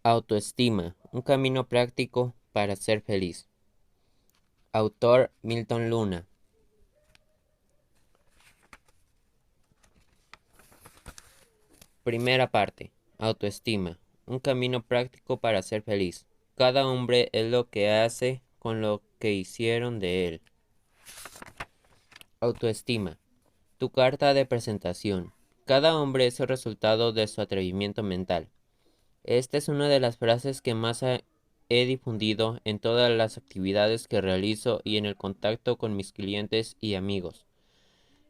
Autoestima, un camino práctico para ser feliz. Autor Milton Luna. Primera parte. Autoestima, un camino práctico para ser feliz. Cada hombre es lo que hace con lo que hicieron de él. Autoestima, tu carta de presentación. Cada hombre es el resultado de su atrevimiento mental. Esta es una de las frases que más he difundido en todas las actividades que realizo y en el contacto con mis clientes y amigos.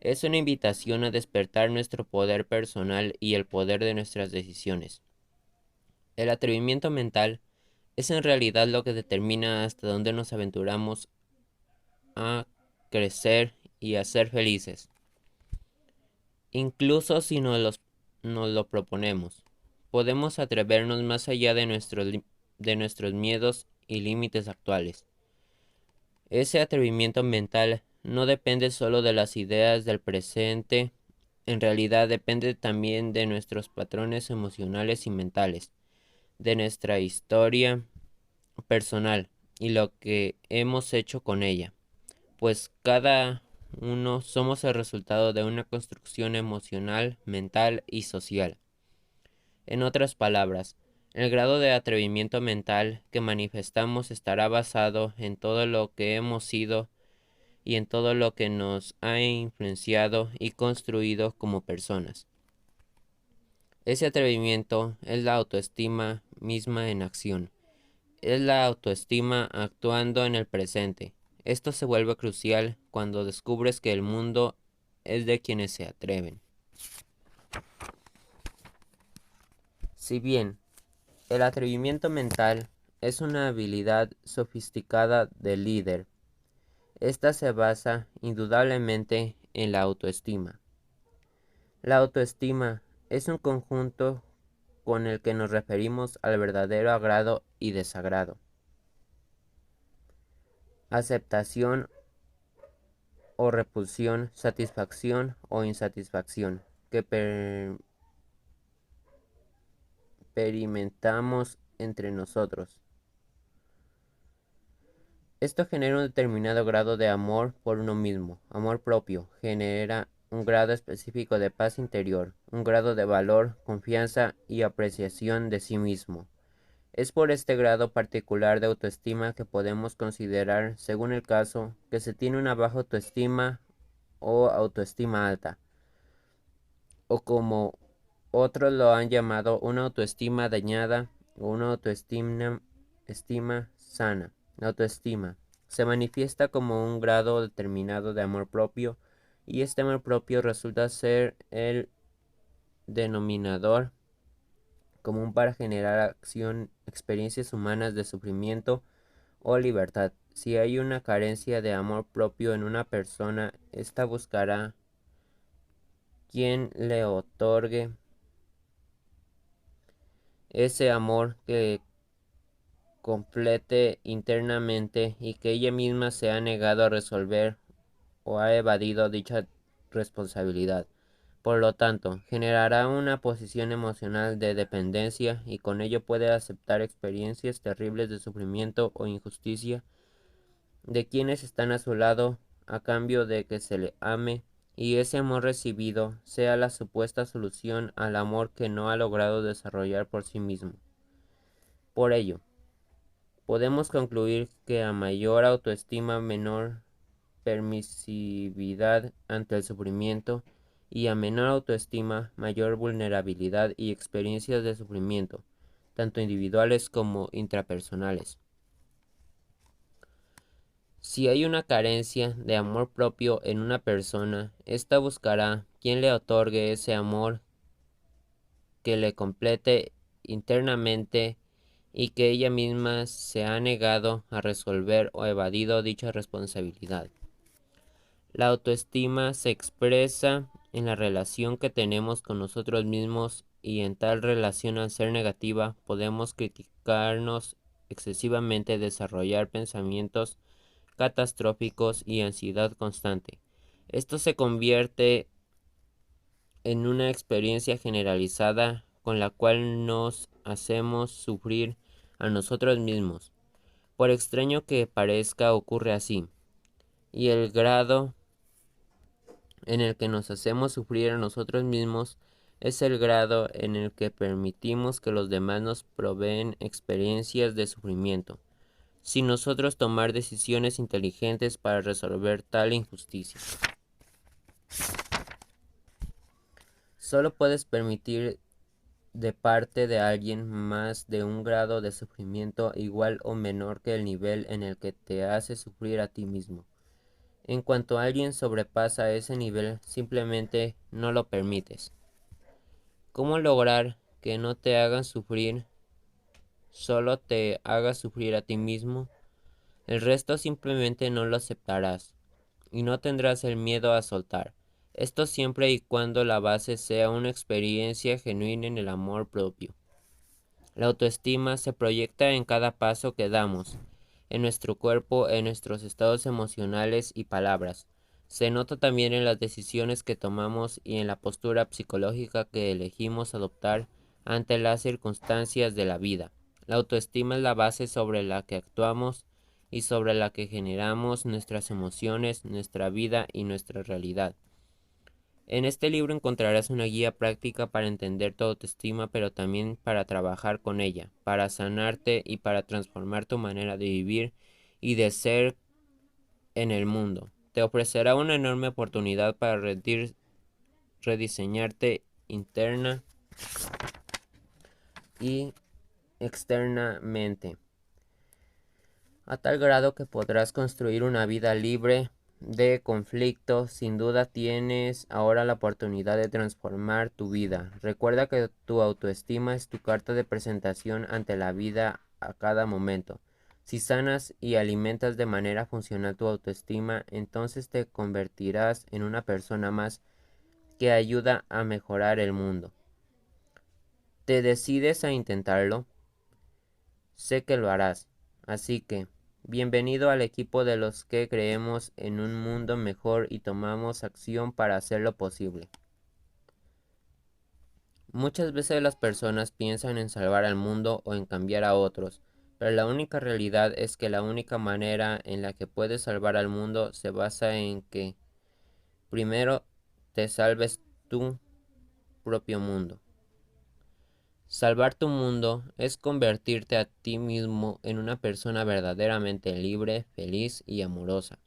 Es una invitación a despertar nuestro poder personal y el poder de nuestras decisiones. El atrevimiento mental es en realidad lo que determina hasta dónde nos aventuramos a crecer y a ser felices, incluso si nos lo proponemos. Podemos atrevernos más allá de nuestros miedos y límites actuales. Ese atrevimiento mental no depende solo de las ideas del presente, en realidad depende también de nuestros patrones emocionales y mentales, de nuestra historia personal y lo que hemos hecho con ella, pues cada uno somos el resultado de una construcción emocional, mental y social. En otras palabras, el grado de atrevimiento mental que manifestamos estará basado en todo lo que hemos sido y en todo lo que nos ha influenciado y construido como personas. Ese atrevimiento es la autoestima misma en acción. Es la autoestima actuando en el presente. Esto se vuelve crucial cuando descubres que el mundo es de quienes se atreven. Si bien el atrevimiento mental es una habilidad sofisticada del líder, esta se basa indudablemente en la autoestima. La autoestima es un conjunto con el que nos referimos al verdadero agrado y desagrado, aceptación o repulsión, satisfacción o insatisfacción que experimentamos entre nosotros. Esto genera un determinado grado de amor por uno mismo, amor propio, genera un grado específico de paz interior, un grado de valor, confianza y apreciación de sí mismo. Es por este grado particular de autoestima que podemos considerar, según el caso, que se tiene una baja autoestima o autoestima alta, o como otros lo han llamado, una autoestima dañada o una autoestima sana. La autoestima se manifiesta como un grado determinado de amor propio y este amor propio resulta ser el denominador común para generar acción, experiencias humanas de sufrimiento o libertad. Si hay una carencia de amor propio en una persona, ésta buscará quien le otorgue ese amor que complete internamente y que ella misma se ha negado a resolver o ha evadido dicha responsabilidad. Por lo tanto, generará una posición emocional de dependencia y con ello puede aceptar experiencias terribles de sufrimiento o injusticia de quienes están a su lado a cambio de que se le ame y ese amor recibido sea la supuesta solución al amor que no ha logrado desarrollar por sí mismo. Por ello, podemos concluir que a mayor autoestima, menor permisividad ante el sufrimiento y a menor autoestima, mayor vulnerabilidad y experiencias de sufrimiento, tanto individuales como intrapersonales. Si hay una carencia de amor propio en una persona, ésta buscará quien le otorgue ese amor que le complete internamente y que ella misma se ha negado a resolver o evadido dicha responsabilidad. La autoestima se expresa en la relación que tenemos con nosotros mismos y en tal relación al ser negativa podemos criticarnos excesivamente, desarrollar pensamientos catastróficos y ansiedad constante. Esto se convierte en una experiencia generalizada con la cual nos hacemos sufrir a nosotros mismos. Por extraño que parezca, ocurre así. Y el grado en el que nos hacemos sufrir a nosotros mismos es el grado en el que permitimos que los demás nos proveen experiencias de sufrimiento, sin nosotros tomar decisiones inteligentes para resolver tal injusticia. Solo puedes permitir de parte de alguien más de un grado de sufrimiento igual o menor que el nivel en el que te hace sufrir a ti mismo. En cuanto alguien sobrepasa ese nivel, simplemente no lo permites. ¿Cómo lograr que no te hagan sufrir, solo te hagas sufrir a ti mismo? El resto simplemente no lo aceptarás y no tendrás el miedo a soltar. Esto siempre y cuando la base sea una experiencia genuina en el amor propio. La autoestima se proyecta en cada paso que damos, en nuestro cuerpo, en nuestros estados emocionales y palabras. Se nota también en las decisiones que tomamos y en la postura psicológica que elegimos adoptar ante las circunstancias de la vida. La autoestima es la base sobre la que actuamos y sobre la que generamos nuestras emociones, nuestra vida y nuestra realidad. En este libro encontrarás una guía práctica para entender tu autoestima, pero también para trabajar con ella, para sanarte y para transformar tu manera de vivir y de ser en el mundo. Te ofrecerá una enorme oportunidad para rediseñarte interna y externamente, a tal grado que podrás construir una vida libre de conflicto. Sin duda tienes ahora la oportunidad de transformar tu vida. Recuerda que tu autoestima es tu carta de presentación ante la vida a cada momento. Si sanas y alimentas de manera funcional tu autoestima, entonces te convertirás en una persona más que ayuda a mejorar el mundo. ¿Te decides a intentarlo? Sé que lo harás. Así que, bienvenido al equipo de los que creemos en un mundo mejor y tomamos acción para hacerlo posible. Muchas veces las personas piensan en salvar al mundo o en cambiar a otros, pero la única realidad es que la única manera en la que puedes salvar al mundo se basa en que primero te salves tu propio mundo. Salvar tu mundo es convertirte a ti mismo en una persona verdaderamente libre, feliz y amorosa.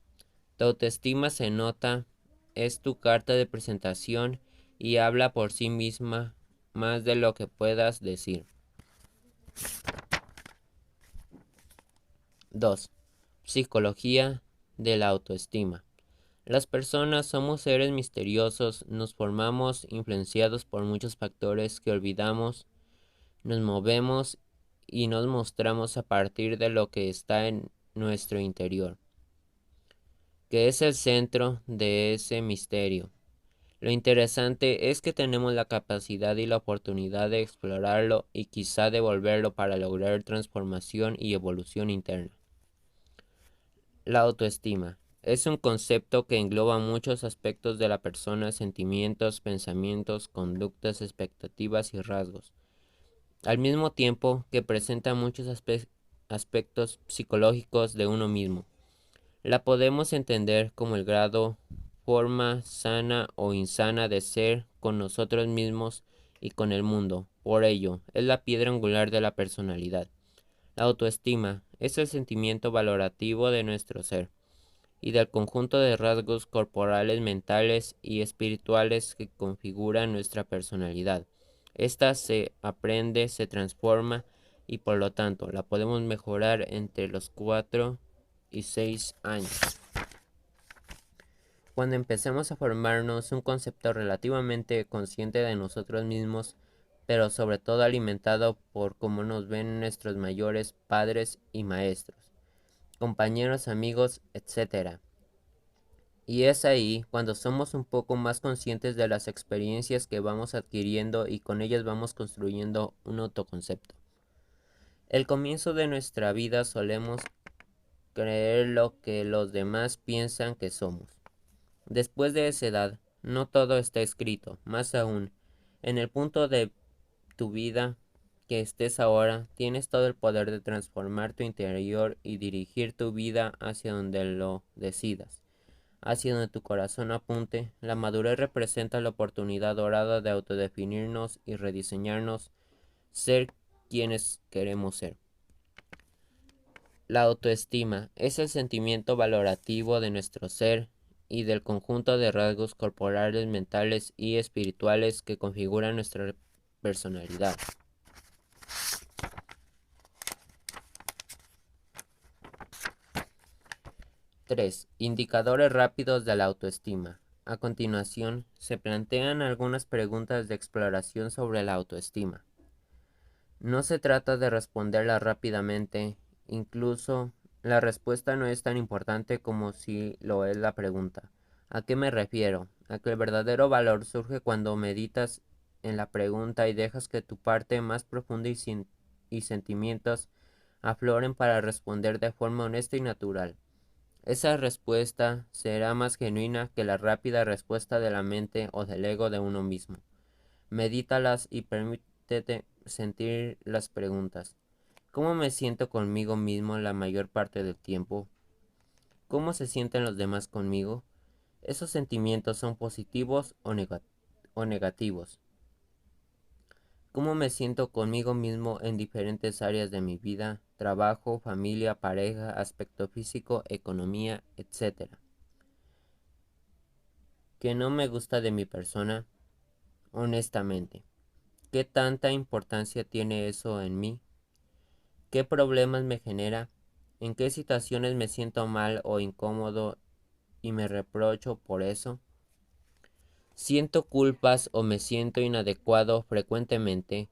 Tu autoestima se nota, es tu carta de presentación y habla por sí misma más de lo que puedas decir. 2. Psicología de la autoestima. Las personas somos seres misteriosos, nos formamos influenciados por muchos factores que olvidamos. Nos movemos y nos mostramos a partir de lo que está en nuestro interior, que es el centro de ese misterio. Lo interesante es que tenemos la capacidad y la oportunidad de explorarlo y quizá devolverlo para lograr transformación y evolución interna. La autoestima es un concepto que engloba muchos aspectos de la persona: sentimientos, pensamientos, conductas, expectativas y rasgos, al mismo tiempo que presenta muchos aspectos psicológicos de uno mismo. La podemos entender como el grado, forma sana o insana de ser con nosotros mismos y con el mundo. Por ello, es la piedra angular de la personalidad. La autoestima es el sentimiento valorativo de nuestro ser y del conjunto de rasgos corporales, mentales y espirituales que configuran nuestra personalidad. Esta se aprende, se transforma y por lo tanto la podemos mejorar entre los 4 y 6 años. Cuando empecemos a formarnos un concepto relativamente consciente de nosotros mismos, pero sobre todo alimentado por cómo nos ven nuestros mayores, padres y maestros, compañeros, amigos, etc. Y es ahí cuando somos un poco más conscientes de las experiencias que vamos adquiriendo y con ellas vamos construyendo un autoconcepto. El comienzo de nuestra vida solemos creer lo que los demás piensan que somos. Después de esa edad, no todo está escrito. Más aún, en el punto de tu vida que estés ahora, tienes todo el poder de transformar tu interior y dirigir tu vida hacia donde lo decidas, hacia donde tu corazón apunte. La madurez representa la oportunidad dorada de autodefinirnos y rediseñarnos, ser quienes queremos ser. La autoestima es el sentimiento valorativo de nuestro ser y del conjunto de rasgos corporales, mentales y espirituales que configuran nuestra personalidad. 3. Indicadores rápidos de la autoestima. A continuación, se plantean algunas preguntas de exploración sobre la autoestima. No se trata de responderlas rápidamente, incluso la respuesta no es tan importante como si lo es la pregunta. ¿A qué me refiero? A que el verdadero valor surge cuando meditas en la pregunta y dejas que tu parte más profunda y sentimientos afloren para responder de forma honesta y natural. Esa respuesta será más genuina que la rápida respuesta de la mente o del ego de uno mismo. Medítalas y permítete sentir las preguntas. ¿Cómo me siento conmigo mismo la mayor parte del tiempo? ¿Cómo se sienten los demás conmigo? ¿Esos sentimientos son positivos o negativos? ¿Cómo me siento conmigo mismo en diferentes áreas de mi vida, trabajo, familia, pareja, aspecto físico, economía, etcétera? ¿Qué no me gusta de mi persona? Honestamente, ¿qué tanta importancia tiene eso en mí? ¿Qué problemas me genera? ¿En qué situaciones me siento mal o incómodo y me reprocho por eso? ¿Siento culpas o me siento inadecuado frecuentemente?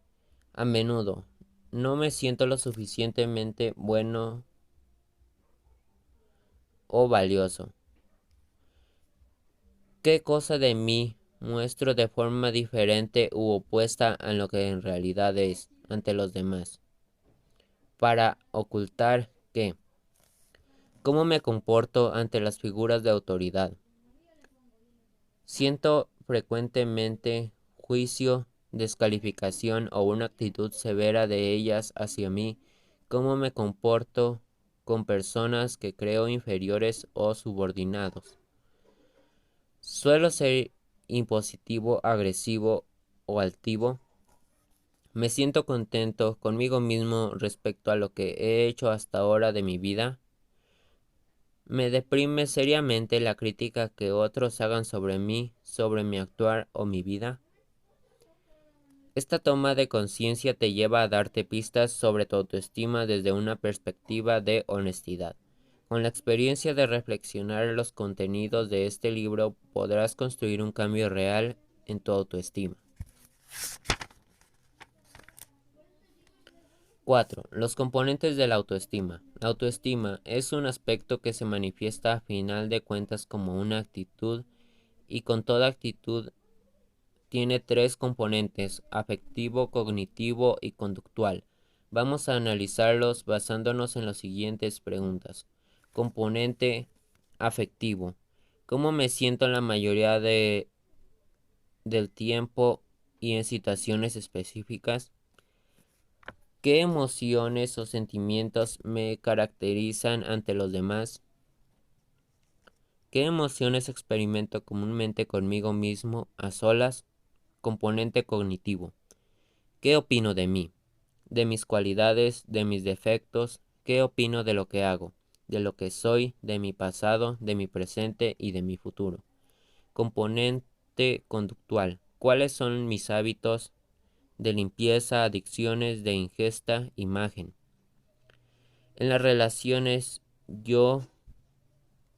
A menudo, ¿no me siento lo suficientemente bueno o valioso? ¿Qué cosa de mí muestro de forma diferente u opuesta a lo que en realidad es ante los demás? ¿Para ocultar qué? ¿Cómo me comporto ante las figuras de autoridad? ¿Siento frecuentemente juicio, descalificación o una actitud severa de ellas hacia mí? ¿Cómo me comporto con personas que creo inferiores o subordinados? ¿Suelo ser impositivo, agresivo o altivo? ¿Me siento contento conmigo mismo respecto a lo que he hecho hasta ahora de mi vida? Me deprime seriamente la crítica que otros hagan sobre mí, sobre mi actuar o mi vida. Esta toma de conciencia te lleva a darte pistas sobre tu autoestima desde una perspectiva de honestidad. Con la experiencia de reflexionar los contenidos de este libro podrás construir un cambio real en tu autoestima. 4. Los componentes de la autoestima. La autoestima es un aspecto que se manifiesta a final de cuentas como una actitud y con toda actitud tiene tres componentes: afectivo, cognitivo y conductual. Vamos a analizarlos basándonos en las siguientes preguntas. Componente afectivo. ¿Cómo me siento en la mayoría del tiempo y en situaciones específicas? ¿Qué emociones o sentimientos me caracterizan ante los demás? ¿Qué emociones experimento comúnmente conmigo mismo a solas? Componente cognitivo. ¿Qué opino de mí? De mis cualidades, de mis defectos. ¿Qué opino de lo que hago? De lo que soy, de mi pasado, de mi presente y de mi futuro. Componente conductual. ¿Cuáles son mis hábitos de limpieza, adicciones, de ingesta, imagen? En las relaciones, yo,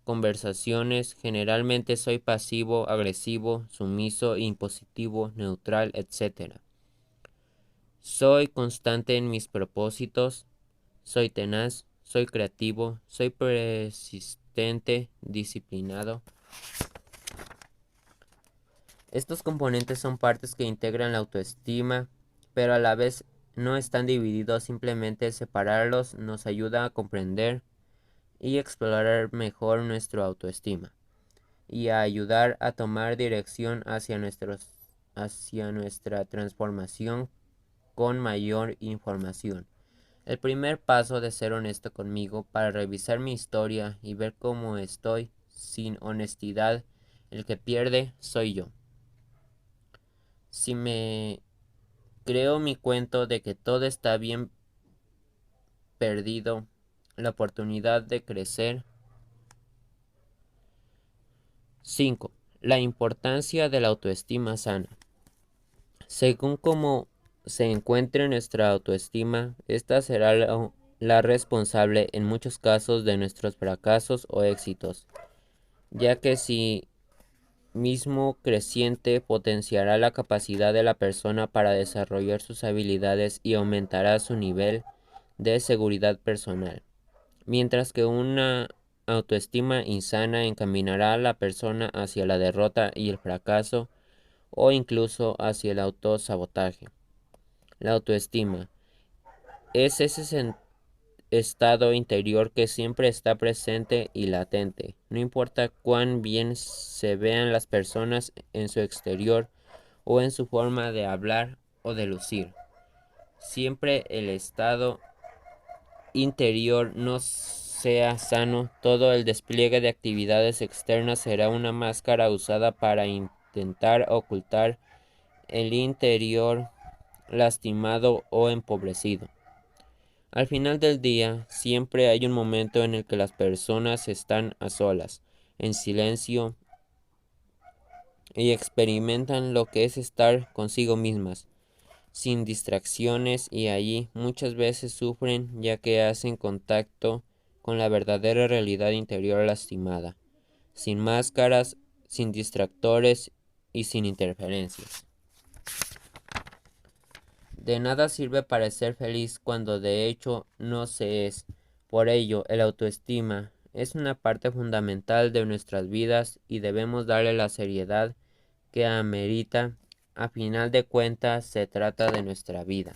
conversaciones, generalmente soy pasivo, agresivo, sumiso, impositivo, neutral, etc. Soy constante en mis propósitos, soy tenaz, soy creativo, soy persistente, disciplinado. Estos componentes son partes que integran la autoestima, pero a la vez no están divididos. Simplemente separarlos nos ayuda a comprender y explorar mejor nuestra autoestima y a ayudar a tomar dirección hacia nuestra transformación con mayor información. El primer paso de ser honesto conmigo para revisar mi historia y ver cómo estoy sin honestidad, el que pierde soy yo. Si me creo mi cuento de que todo está bien perdido, la oportunidad de crecer. 5. La importancia de la autoestima sana. Según cómo se encuentre nuestra autoestima, esta será la responsable en muchos casos de nuestros fracasos o éxitos, ya que si mismo creciente potenciará la capacidad de la persona para desarrollar sus habilidades y aumentará su nivel de seguridad personal, mientras que una autoestima insana encaminará a la persona hacia la derrota y el fracaso o incluso hacia el autosabotaje. La autoestima es ese estado interior que siempre está presente y latente, no importa cuán bien se vean las personas en su exterior o en su forma de hablar o de lucir. Siempre el estado interior no sea sano, todo el despliegue de actividades externas será una máscara usada para intentar ocultar el interior lastimado o empobrecido. Al final del día, siempre hay un momento en el que las personas están a solas, en silencio, y experimentan lo que es estar consigo mismas, sin distracciones, y allí muchas veces sufren ya que hacen contacto con la verdadera realidad interior lastimada, sin máscaras, sin distractores y sin interferencias. De nada sirve parecer feliz cuando de hecho no se es. Por ello, el autoestima es una parte fundamental de nuestras vidas y debemos darle la seriedad que amerita. A final de cuentas, se trata de nuestra vida.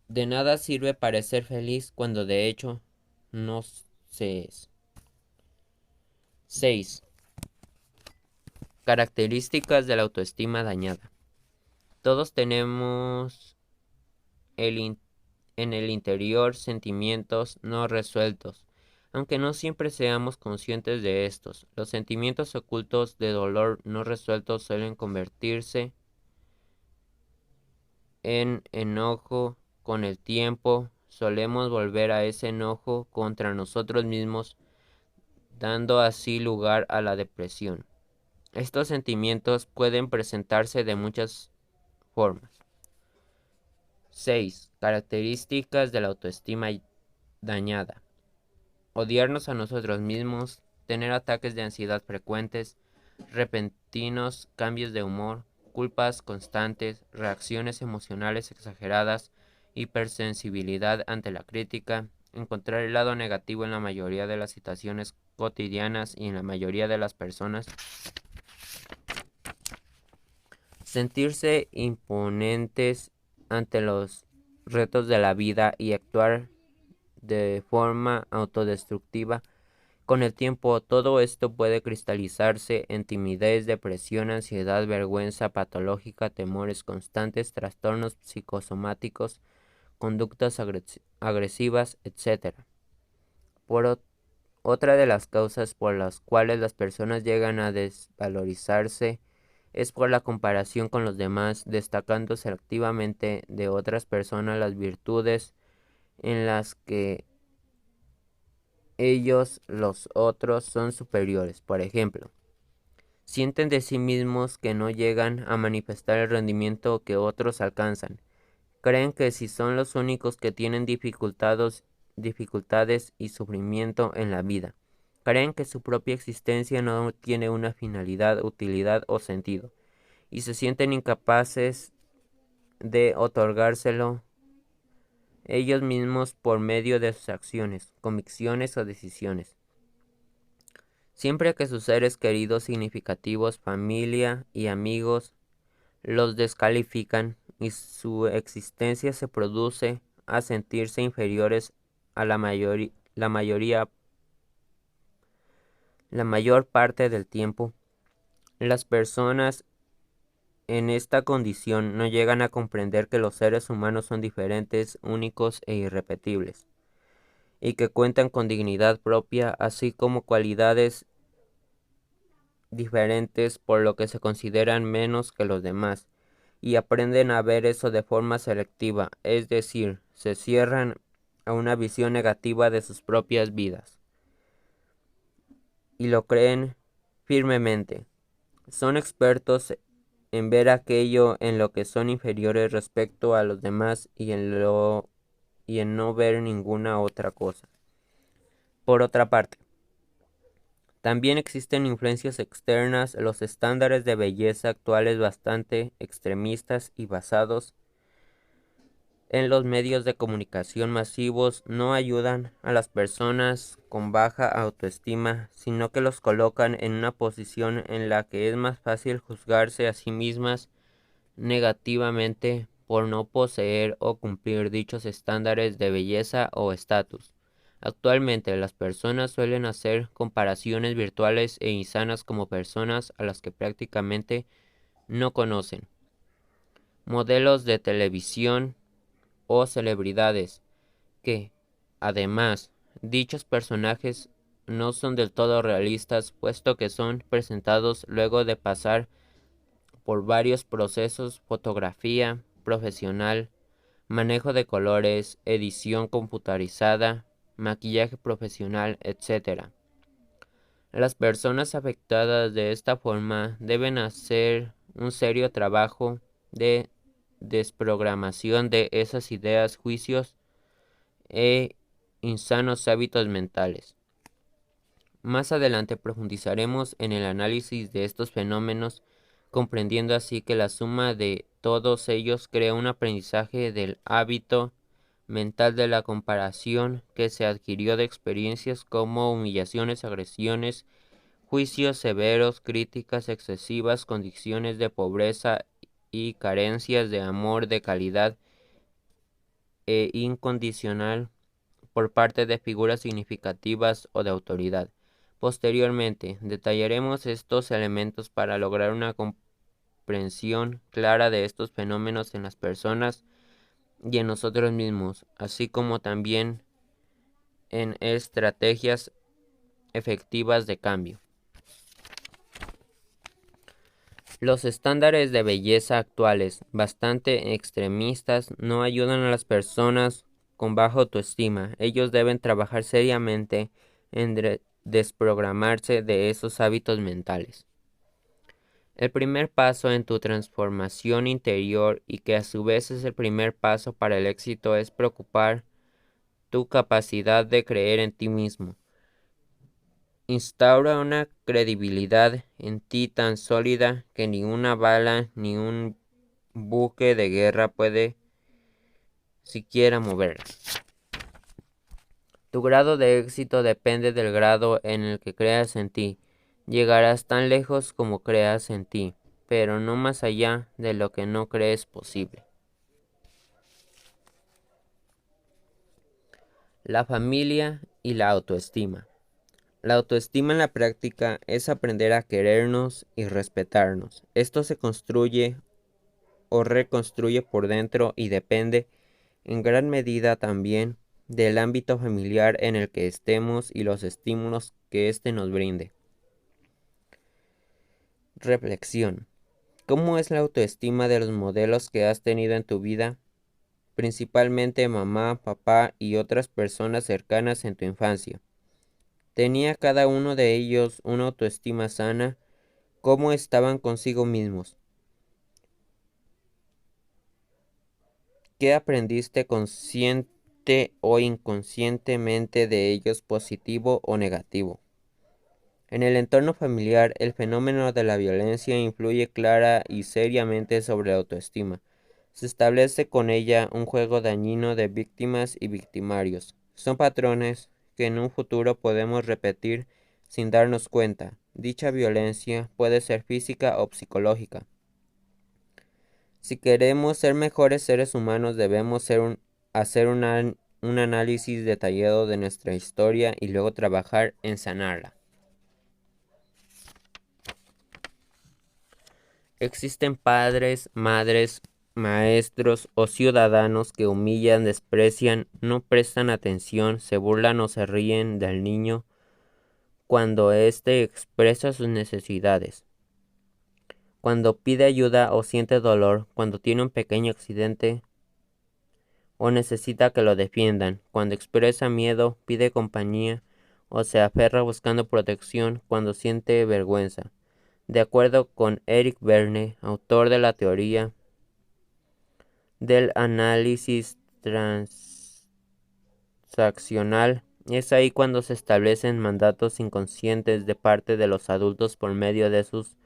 De nada sirve parecer feliz cuando de hecho no se es. 6. Características de la autoestima dañada. Todos tenemos en el interior sentimientos no resueltos, aunque no siempre seamos conscientes de estos. Los sentimientos ocultos de dolor no resueltos suelen convertirse en enojo con el tiempo. Solemos volver a ese enojo contra nosotros mismos, dando así lugar a la depresión. Estos sentimientos pueden presentarse de muchas formas. 6. Características de la autoestima dañada. Odiarnos a nosotros mismos, tener ataques de ansiedad frecuentes, repentinos cambios de humor, culpas constantes, reacciones emocionales exageradas, hipersensibilidad ante la crítica, encontrar el lado negativo en la mayoría de las situaciones cotidianas y en la mayoría de las personas, sentirse imponentes ante los retos de la vida y actuar de forma autodestructiva. Con el tiempo, todo esto puede cristalizarse en timidez, depresión, ansiedad, vergüenza patológica, temores constantes, trastornos psicosomáticos, conductas agresivas, etc. Otra de las causas por las cuales las personas llegan a desvalorizarse es por la comparación con los demás, destacando selectivamente de otras personas las virtudes en las que ellos, los otros, son superiores. Por ejemplo, sienten de sí mismos que no llegan a manifestar el rendimiento que otros alcanzan. Creen que si son los únicos que tienen dificultades y sufrimiento en la vida. Creen que su propia existencia no tiene una finalidad, utilidad o sentido, y se sienten incapaces de otorgárselo ellos mismos por medio de sus acciones, convicciones o decisiones. Siempre que sus seres queridos significativos, familia y amigos los descalifican y su existencia se produce a sentirse inferiores a la mayor parte del tiempo, las personas en esta condición no llegan a comprender que los seres humanos son diferentes, únicos e irrepetibles, y que cuentan con dignidad propia, así como cualidades diferentes por lo que se consideran menos que los demás, y aprenden a ver eso de forma selectiva, es decir, se cierran a una visión negativa de sus propias vidas, y lo creen firmemente. Son expertos en ver aquello en lo que son inferiores respecto a los demás y en no ver ninguna otra cosa. Por otra parte, también existen influencias externas, los estándares de belleza actuales bastante extremistas y basados en los medios de comunicación masivos no ayudan a las personas con baja autoestima, sino que los colocan en una posición en la que es más fácil juzgarse a sí mismas negativamente por no poseer o cumplir dichos estándares de belleza o estatus. Actualmente las personas suelen hacer comparaciones virtuales e insanas como personas a las que prácticamente no conocen. Modelos de televisión o celebridades que, además, dichos personajes no son del todo realistas, puesto que son presentados luego de pasar por varios procesos: fotografía profesional, manejo de colores, edición computarizada, maquillaje profesional, etc. Las personas afectadas de esta forma deben hacer un serio trabajo de desprogramación de esas ideas, juicios e insanos hábitos mentales. Más adelante profundizaremos en el análisis de estos fenómenos, comprendiendo así que la suma de todos ellos crea un aprendizaje del hábito mental de la comparación que se adquirió de experiencias como humillaciones, agresiones, juicios severos, críticas excesivas, condiciones de pobreza y carencias de amor de calidad e incondicional por parte de figuras significativas o de autoridad. Posteriormente, detallaremos estos elementos para lograr una comprensión clara de estos fenómenos en las personas y en nosotros mismos, así como también en estrategias efectivas de cambio. Los estándares de belleza actuales, bastante extremistas, no ayudan a las personas con baja autoestima. Ellos deben trabajar seriamente en desprogramarse de esos hábitos mentales. El primer paso en tu transformación interior, y que a su vez es el primer paso para el éxito, es preocupar tu capacidad de creer en ti mismo. Instaura una credibilidad en ti tan sólida que ni una bala ni un buque de guerra puede siquiera moverla. Tu grado de éxito depende del grado en el que creas en ti. Llegarás tan lejos como creas en ti, pero no más allá de lo que no crees posible. La familia y la autoestima. La autoestima en la práctica es aprender a querernos y respetarnos. Esto se construye o reconstruye por dentro y depende en gran medida también del ámbito familiar en el que estemos y los estímulos que éste nos brinde. Reflexión. ¿Cómo es la autoestima de los modelos que has tenido en tu vida? Principalmente mamá, papá y otras personas cercanas en tu infancia. ¿Tenía cada uno de ellos una autoestima sana? ¿Cómo estaban consigo mismos? ¿Qué aprendiste consciente o inconscientemente de ellos, positivo o negativo? En el entorno familiar, el fenómeno de la violencia influye clara y seriamente sobre la autoestima. Se establece con ella un juego dañino de víctimas y victimarios. Son patrones que en un futuro podemos repetir sin darnos cuenta. Dicha violencia puede ser física o psicológica. Si queremos ser mejores seres humanos, debemos hacer un análisis detallado de nuestra historia y luego trabajar en sanarla. Existen padres, madres, maestros o ciudadanos que humillan, desprecian, no prestan atención, se burlan o se ríen del niño cuando éste expresa sus necesidades, cuando pide ayuda o siente dolor, cuando tiene un pequeño accidente o necesita que lo defiendan, cuando expresa miedo, pide compañía o se aferra buscando protección, cuando siente vergüenza. De acuerdo con Eric Berne, autor de la teoría del análisis transaccional, es ahí cuando se establecen mandatos inconscientes de parte de los adultos por medio de sus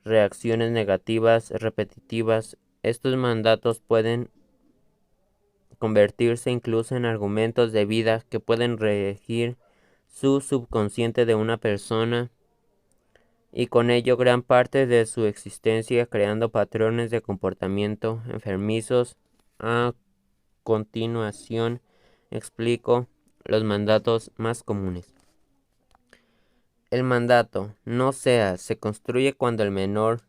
reacciones negativas repetitivas. Estos mandatos pueden convertirse incluso en argumentos de vida que pueden regir su subconsciente de una persona y con ello gran parte de su existencia, creando patrones de comportamiento enfermizos. A continuación explico los mandatos más comunes. El mandato no sea se construye cuando el menor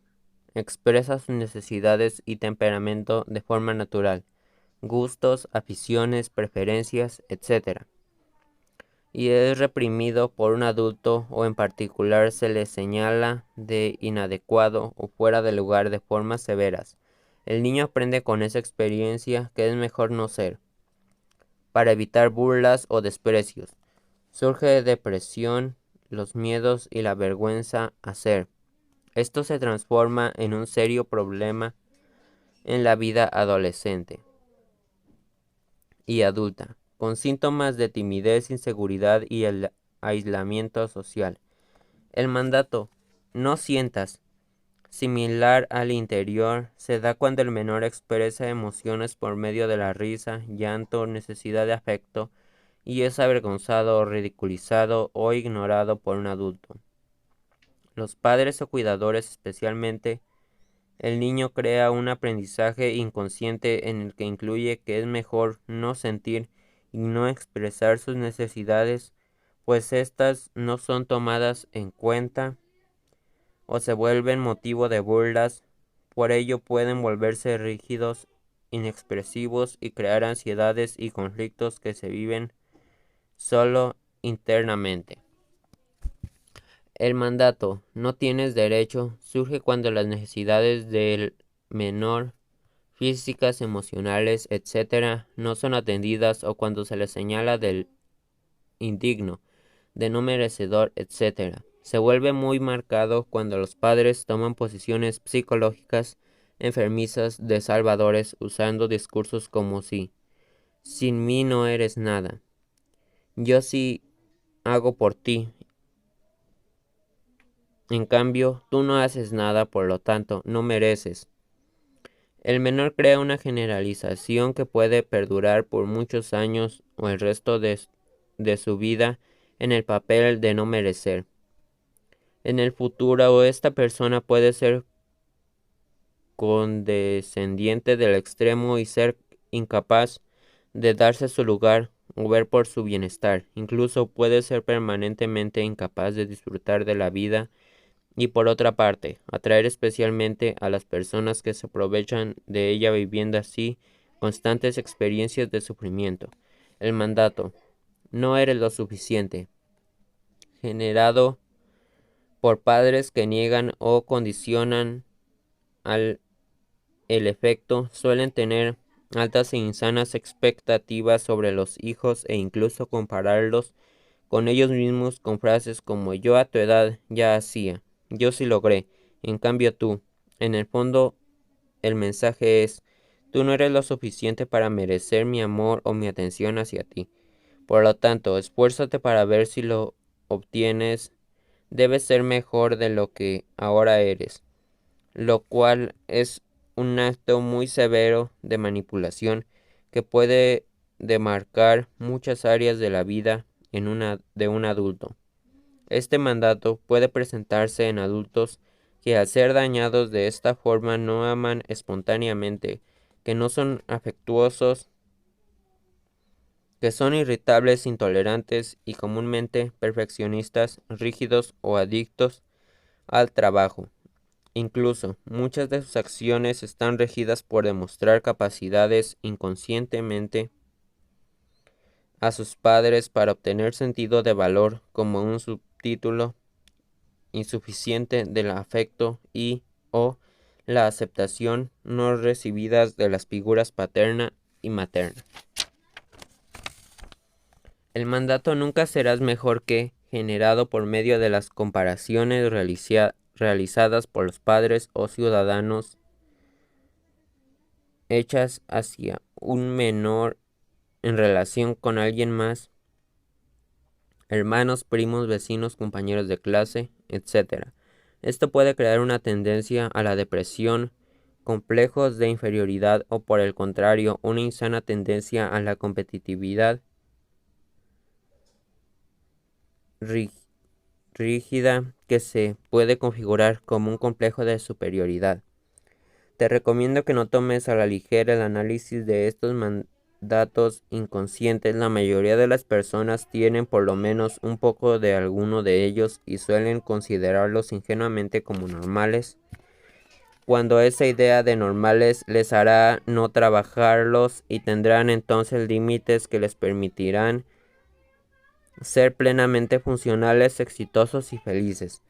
expresa sus necesidades y temperamento de forma natural, gustos, aficiones, preferencias, etc. Y es reprimido por un adulto o en particular se le señala de inadecuado o fuera de lugar de formas severas. El niño aprende con esa experiencia que es mejor no ser, para evitar burlas o desprecios. Surge depresión, los miedos y la vergüenza a ser. Esto se transforma en un serio problema en la vida adolescente y adulta, con síntomas de timidez, inseguridad y el aislamiento social. El mandato "no sientas", similar al interior, se da cuando el menor expresa emociones por medio de la risa, llanto, necesidad de afecto y es avergonzado, ridiculizado o ignorado por un adulto. Los padres o cuidadores especialmente, el niño crea un aprendizaje inconsciente en el que incluye que es mejor no sentir y no expresar sus necesidades, pues éstas no son tomadas en cuenta o se vuelven motivo de burlas, por ello pueden volverse rígidos, inexpresivos y crear ansiedades y conflictos que se viven solo internamente. El mandato "no tienes derecho" surge cuando las necesidades del menor, físicas, emocionales, etc., no son atendidas o cuando se le señala del indigno, de no merecedor, etc. Se vuelve muy marcado cuando los padres toman posiciones psicológicas enfermizas de salvadores usando discursos como si "sin mí no eres nada", "yo sí hago por ti, en cambio tú no haces nada, por lo tanto no mereces". El menor crea una generalización que puede perdurar por muchos años o el resto de su vida en el papel de no merecer. En el futuro, esta persona puede ser condescendiente del extremo y ser incapaz de darse su lugar o ver por su bienestar. Incluso puede ser permanentemente incapaz de disfrutar de la vida y por otra parte, atraer especialmente a las personas que se aprovechan de ella viviendo así constantes experiencias de sufrimiento. El mandato "no eres lo suficiente", generado por padres que niegan o condicionan al el efecto, suelen tener altas e insanas expectativas sobre los hijos e incluso compararlos con ellos mismos con frases como "yo a tu edad ya hacía", "yo sí logré, en cambio tú". En el fondo, el mensaje es: tú no eres lo suficiente para merecer mi amor o mi atención hacia ti. Por lo tanto, esfuérzate para ver si lo obtienes. Debes ser mejor de lo que ahora eres, lo cual es un acto muy severo de manipulación que puede demarcar muchas áreas de la vida de un adulto. Este mandato puede presentarse en adultos que al ser dañados de esta forma no aman espontáneamente, que no son afectuosos, que son irritables, intolerantes y comúnmente perfeccionistas, rígidos o adictos al trabajo. Incluso, muchas de sus acciones están regidas por demostrar capacidades inconscientemente a sus padres para obtener sentido de valor como un subtítulo insuficiente del afecto y o la aceptación no recibidas de las figuras paterna y materna. El mandato nunca serás mejor que generado por medio de las comparaciones realizadas por los padres o ciudadanos hechas hacia un menor en relación con alguien más, hermanos, primos, vecinos, compañeros de clase, etc. Esto puede crear una tendencia a la depresión, complejos de inferioridad o por el contrario, una insana tendencia a la competitividad rígida que se puede configurar como un complejo de superioridad. Te recomiendo que no tomes a la ligera el análisis de estos mandatos inconscientes. La mayoría de las personas tienen por lo menos un poco de alguno de ellos y suelen considerarlos ingenuamente como normales, cuando esa idea de normales les hará no trabajarlos y tendrán entonces límites que les permitirán ser plenamente funcionales, exitosos y felices.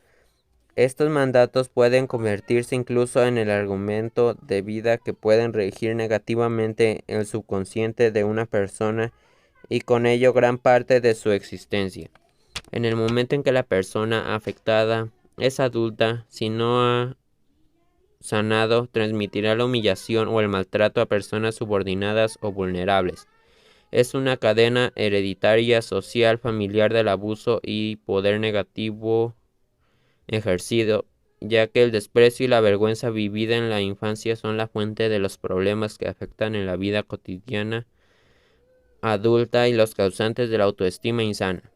Estos mandatos pueden convertirse incluso en el argumento de vida que pueden regir negativamente el subconsciente de una persona y con ello gran parte de su existencia. En el momento en que la persona afectada es adulta, si no ha sanado, transmitirá la humillación o el maltrato a personas subordinadas o vulnerables. Es una cadena hereditaria, social, familiar del abuso y poder negativo ejercido, ya que el desprecio y la vergüenza vivida en la infancia son la fuente de los problemas que afectan en la vida cotidiana adulta y los causantes de la autoestima insana.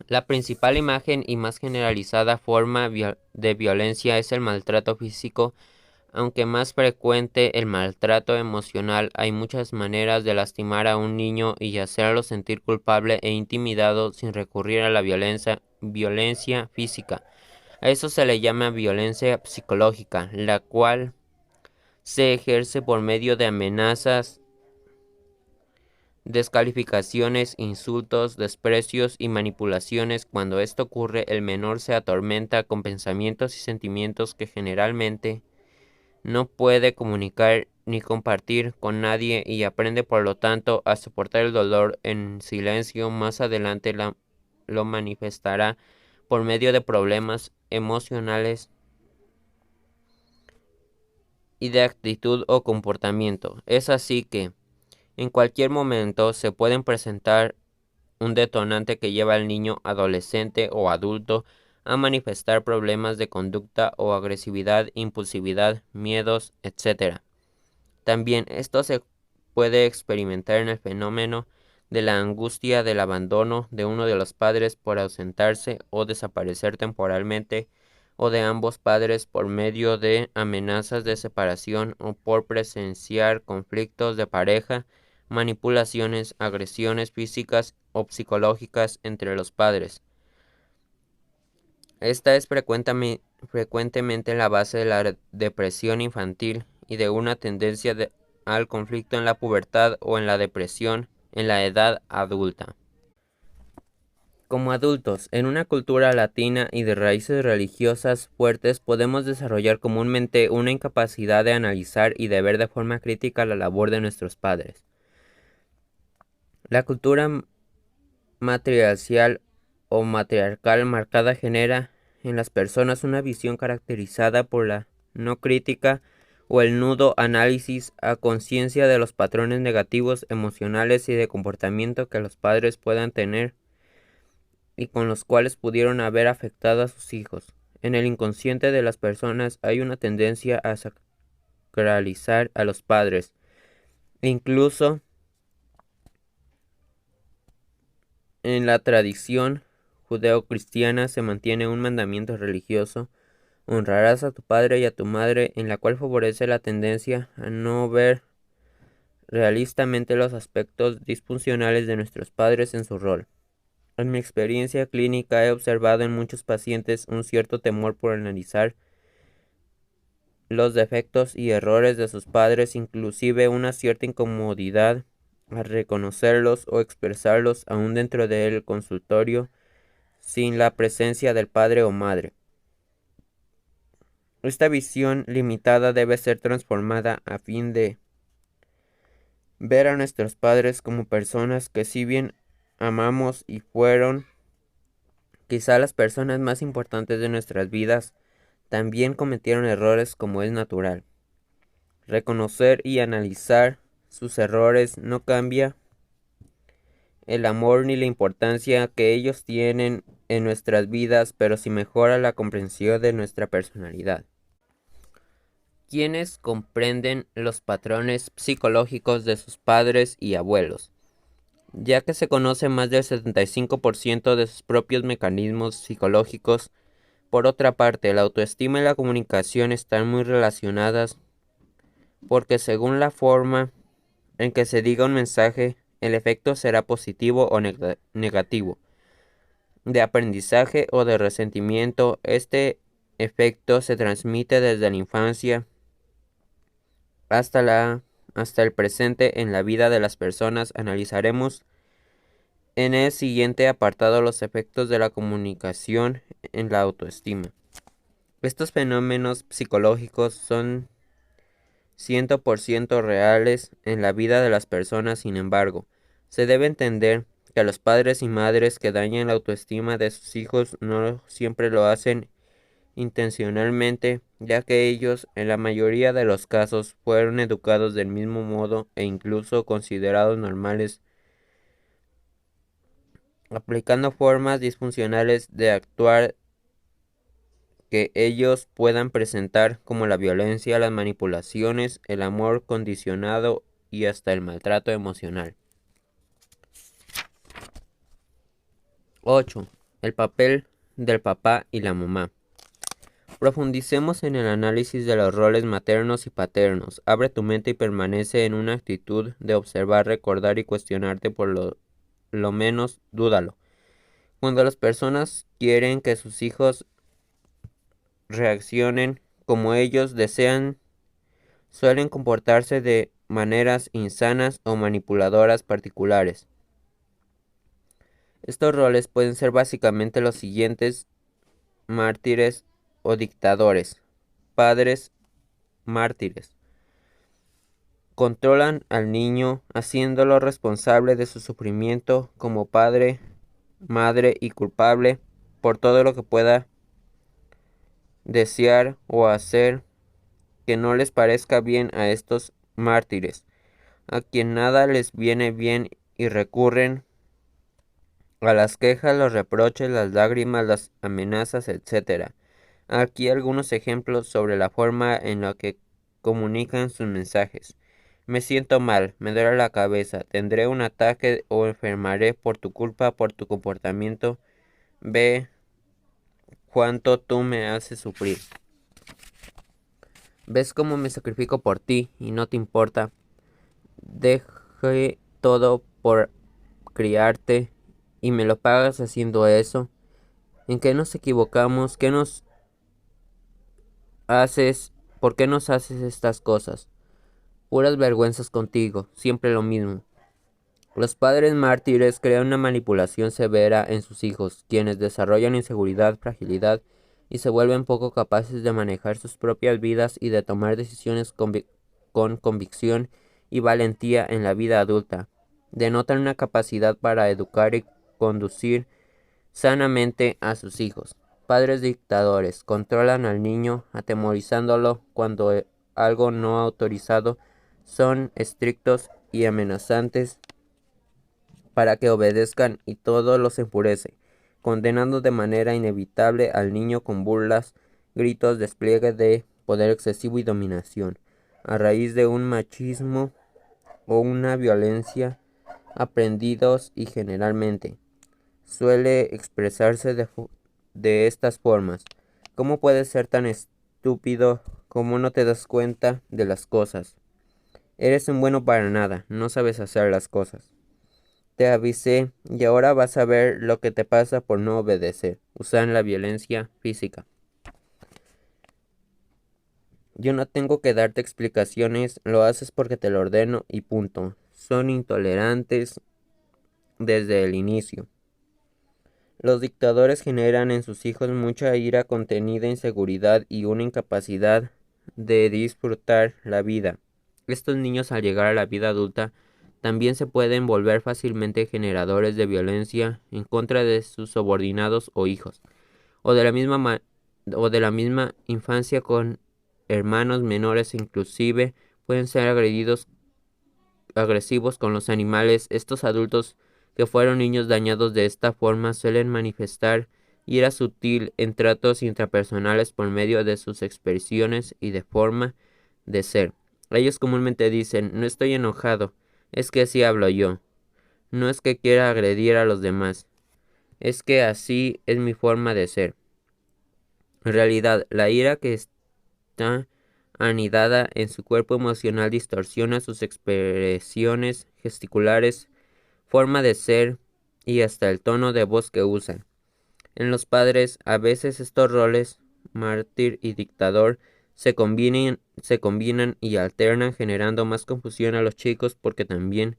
La principal imagen y más generalizada forma de violencia es el maltrato físico, aunque más frecuente el maltrato emocional. Hay muchas maneras de lastimar a un niño y hacerlo sentir culpable e intimidado sin recurrir a la violencia física. A eso se le llama violencia psicológica, la cual se ejerce por medio de amenazas, descalificaciones, insultos, desprecios y manipulaciones. Cuando esto ocurre, el menor se atormenta con pensamientos y sentimientos que generalmente no puede comunicar ni compartir con nadie y aprende por lo tanto a soportar el dolor en silencio. Más adelante lo manifestará por medio de problemas emocionales y de actitud o comportamiento. Es así que en cualquier momento se pueden presentar un detonante que lleva al niño, adolescente o adulto a manifestar problemas de conducta o agresividad, impulsividad, miedos, etc. También esto se puede experimentar en el fenómeno de la angustia del abandono de uno de los padres por ausentarse o desaparecer temporalmente, o de ambos padres por medio de amenazas de separación o por presenciar conflictos de pareja, manipulaciones, agresiones físicas o psicológicas entre los padres. Esta es frecuentemente la base de la depresión infantil y de una tendencia al conflicto en la pubertad o en la depresión en la edad adulta. Como adultos, en una cultura latina y de raíces religiosas fuertes, podemos desarrollar comúnmente una incapacidad de analizar y de ver de forma crítica la labor de nuestros padres. La cultura matriarcal o matriarcal marcada genera en las personas una visión caracterizada por la no crítica o el nudo análisis a conciencia de los patrones negativos emocionales y de comportamiento que los padres puedan tener y con los cuales pudieron haber afectado a sus hijos. En el inconsciente de las personas hay una tendencia a sacralizar a los padres. Incluso en la tradición judeocristiana se mantiene un mandamiento religioso: honrarás a tu padre y a tu madre, en la cual favorece la tendencia a no ver realistamente los aspectos disfuncionales de nuestros padres en su rol. En mi experiencia clínica he observado en muchos pacientes un cierto temor por analizar los defectos y errores de sus padres, inclusive una cierta incomodidad a reconocerlos o expresarlos aún dentro del consultorio sin la presencia del padre o madre. Esta visión limitada debe ser transformada a fin de ver a nuestros padres como personas que, si bien amamos y fueron quizá las personas más importantes de nuestras vidas, también cometieron errores como es natural. Reconocer y analizar sus errores no cambia el amor ni la importancia que ellos tienen en nuestras vidas, pero sí mejora la comprensión de nuestra personalidad. Quienes comprenden los patrones psicológicos de sus padres y abuelos, ya que se conoce más del 75% de sus propios mecanismos psicológicos. Por otra parte, la autoestima y la comunicación están muy relacionadas porque según la forma en que se diga un mensaje, el efecto será positivo o negativo, de aprendizaje o de resentimiento. Este efecto se transmite desde la infancia hasta el presente en la vida de las personas. Analizaremos en el siguiente apartado los efectos de la comunicación en la autoestima. Estos fenómenos psicológicos son 100% reales en la vida de las personas. Sin embargo, se debe entender que los padres y madres que dañan la autoestima de sus hijos no siempre lo hacen intencionalmente, ya que ellos, en la mayoría de los casos, fueron educados del mismo modo e incluso considerados normales, aplicando formas disfuncionales de actuar que ellos puedan presentar, como la violencia, las manipulaciones, el amor condicionado y hasta el maltrato emocional. 8. El papel del papá y la mamá. Profundicemos en el análisis de los roles maternos y paternos. Abre tu mente y permanece en una actitud de observar, recordar y cuestionarte. Por lo menos dúdalo. Cuando las personas quieren que sus hijos reaccionen como ellos desean, suelen comportarse de maneras insanas o manipuladoras particulares. Estos roles pueden ser básicamente los siguientes: mártires o dictadores. Padres mártires. Controlan al niño, haciéndolo responsable de su sufrimiento como padre, madre y culpable por todo lo que pueda desear o hacer que no les parezca bien a estos mártires, a quien nada les viene bien y recurren a las quejas, los reproches, las lágrimas, las amenazas, etc. Aquí algunos ejemplos sobre la forma en la que comunican sus mensajes. Me siento mal, me duele la cabeza, tendré un ataque o enfermaré por tu culpa, por tu comportamiento. Ve cuánto tú me haces sufrir. ¿Ves cómo me sacrifico por ti y no te importa? Dejé todo por criarte y me lo pagas haciendo eso. ¿En qué nos equivocamos? ¿Qué nos haces? ¿Por qué nos haces estas cosas? Puras vergüenzas contigo, siempre lo mismo. Los padres mártires crean una manipulación severa en sus hijos, quienes desarrollan inseguridad, fragilidad y se vuelven poco capaces de manejar sus propias vidas y de tomar decisiones con convicción y valentía en la vida adulta. Denotan una capacidad para educar y conducir sanamente a sus hijos. Padres dictadores controlan al niño, atemorizándolo cuando algo no autorizado. Son estrictos y amenazantes para que obedezcan, y todo los enfurece, condenando de manera inevitable al niño con burlas, gritos, despliegue de poder excesivo y dominación, a raíz de un machismo o una violencia aprendidos, y generalmente suele expresarse de estas formas. ¿Cómo puedes ser tan estúpido? ¿Cómo no te das cuenta de las cosas? Eres un bueno para nada, no sabes hacer las cosas. Te avisé y ahora vas a ver lo que te pasa por no obedecer. Usan la violencia física. Yo no tengo que darte explicaciones, lo haces porque te lo ordeno y punto. Son intolerantes desde el inicio. Los dictadores generan en sus hijos mucha ira contenida, inseguridad y una incapacidad de disfrutar la vida. Estos niños al llegar a la vida adulta también se pueden volver fácilmente generadores de violencia en contra de sus subordinados o hijos, o de la misma infancia con hermanos menores, inclusive pueden ser agresivos con los animales. Estos adultos que fueron niños dañados de esta forma suelen manifestar ira sutil en tratos intrapersonales por medio de sus expresiones y de forma de ser. Ellos comúnmente dicen: no estoy enojado, es que así hablo yo. No es que quiera agredir a los demás, es que así es mi forma de ser. En realidad, la ira que está anidada en su cuerpo emocional distorsiona sus expresiones gesticulares, forma de ser y hasta el tono de voz que usan. En los padres, a veces estos roles, mártir y dictador, se combinan y alternan, generando más confusión a los chicos porque también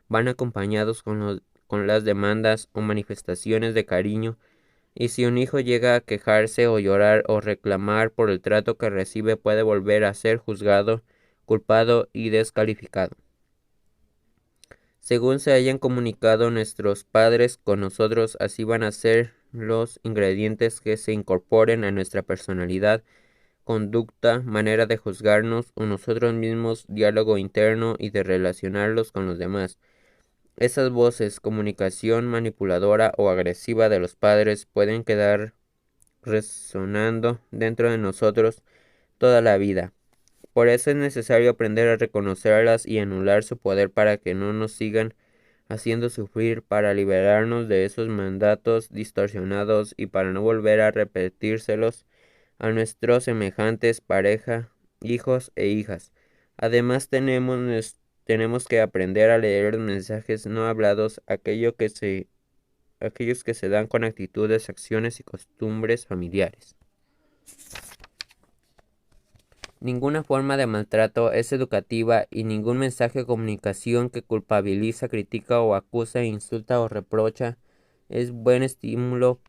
van acompañados con las demandas o manifestaciones de cariño, y si un hijo llega a quejarse o llorar o reclamar por el trato que recibe, puede volver a ser juzgado, culpado y descalificado. Según se hayan comunicado nuestros padres con nosotros, así van a ser los ingredientes que se incorporen a nuestra personalidad, conducta, manera de juzgarnos o nosotros mismos, diálogo interno y de relacionarlos con los demás. Esas voces, comunicación manipuladora o agresiva de los padres pueden quedar resonando dentro de nosotros toda la vida. Por eso es necesario aprender a reconocerlas y anular su poder para que no nos sigan haciendo sufrir, para liberarnos de esos mandatos distorsionados y para no volver a repetírselos a nuestros semejantes, pareja, hijos e hijas. Además tenemos que aprender a leer los mensajes no hablados, aquellos que se dan con actitudes, acciones y costumbres familiares. Ninguna forma de maltrato es educativa y ningún mensaje o comunicación que culpabiliza, critica o acusa, insulta o reprocha es buen estímulo